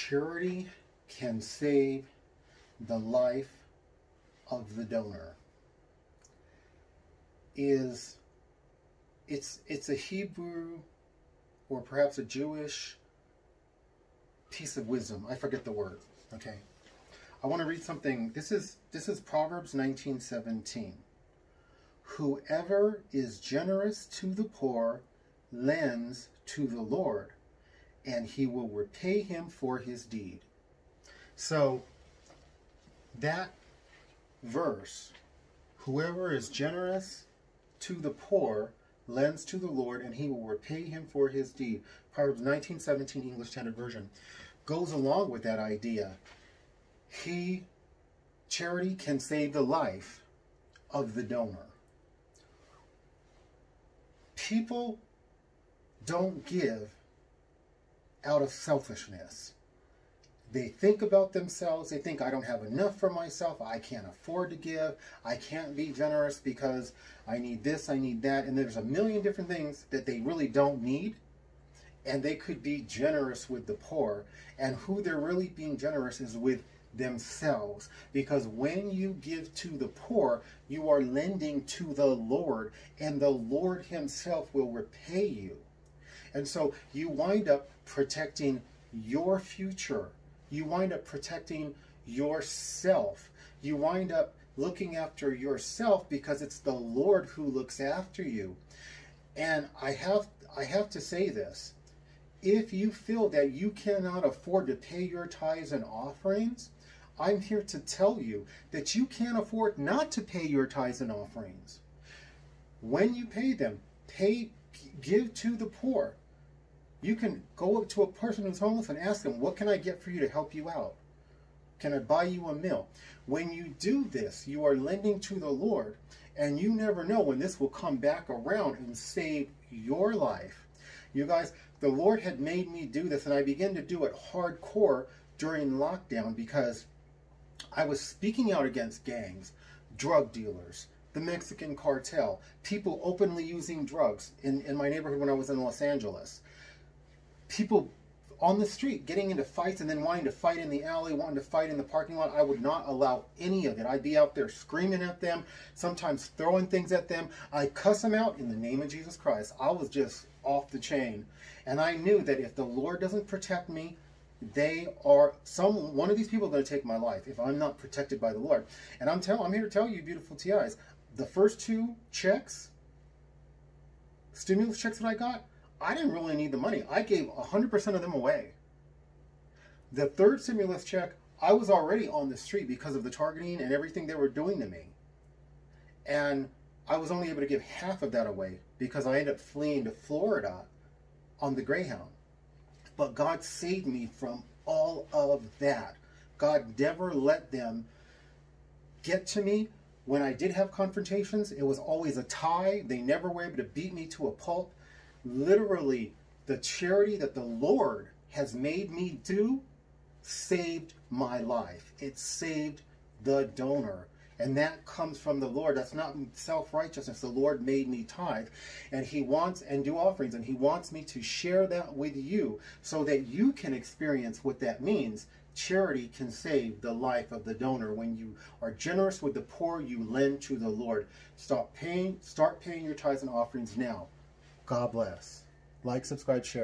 Charity can save the life of the donor. It's a Hebrew or perhaps a Jewish piece of wisdom. I forget the word. Okay. I want to read something. This is Proverbs 19:17. Whoever is generous to the poor lends to the Lord, and he will repay him for his deed. So that verse, whoever is generous to the poor lends to the Lord, and he will repay him for his deed. Proverbs 19:17 English Standard Version goes along with that idea. Charity can save the life of the donor. People don't give out of selfishness. They think about themselves. They think, I don't have enough for myself. I can't afford to give. I can't be generous because I need this, I need that. And there's a million different things that they really don't need. And they could be generous with the poor. And who they're really being generous is with themselves. Because when you give to the poor, you are lending to the Lord. And the Lord himself will repay you. And so you wind up protecting your future. You wind up protecting yourself. You wind up looking after yourself because it's the Lord who looks after you. And I have to say this. If you feel that you cannot afford to pay your tithes and offerings, I'm here to tell you that you can't afford not to pay your tithes and offerings. When you pay them, give to the poor. You can go up to a person who's homeless and ask them, what can I get for you to help you out? Can I buy you a meal? When you do this, you are lending to the Lord, and you never know when this will come back around and save your life. You guys, the Lord had made me do this, and I began to do it hardcore during lockdown because I was speaking out against gangs, drug dealers, the Mexican cartel, people openly using drugs in my neighborhood when I was in Los Angeles. People on the street getting into fights and then wanting to fight in the alley, wanting to fight in the parking lot. I would not allow any of it. I'd be out there screaming at them, sometimes throwing things at them. I cuss them out in the name of Jesus Christ. I was just off the chain. And I knew that if the Lord doesn't protect me, one of these people are going to take my life if I'm not protected by the Lord. And I'm here to tell you, beautiful TIs, the first two checks, stimulus checks that I got, I didn't really need the money. I gave 100% of them away. The third stimulus check, I was already on the street because of the targeting and everything they were doing to me. And I was only able to give half of that away because I ended up fleeing to Florida on the Greyhound. But God saved me from all of that. God never let them get to me. When I did have confrontations, it was always a tie. They never were able to beat me to a pulp. Literally, the charity that the Lord has made me do saved my life. It saved the donor. And that comes from the Lord. That's not self-righteousness. The Lord made me tithe. And he wants, and do offerings, and he wants me to share that with you so that you can experience what that means. Charity can save the life of the donor. When you are generous with the poor, you lend to the Lord. Start paying your tithes and offerings now. God bless. Like, subscribe, share.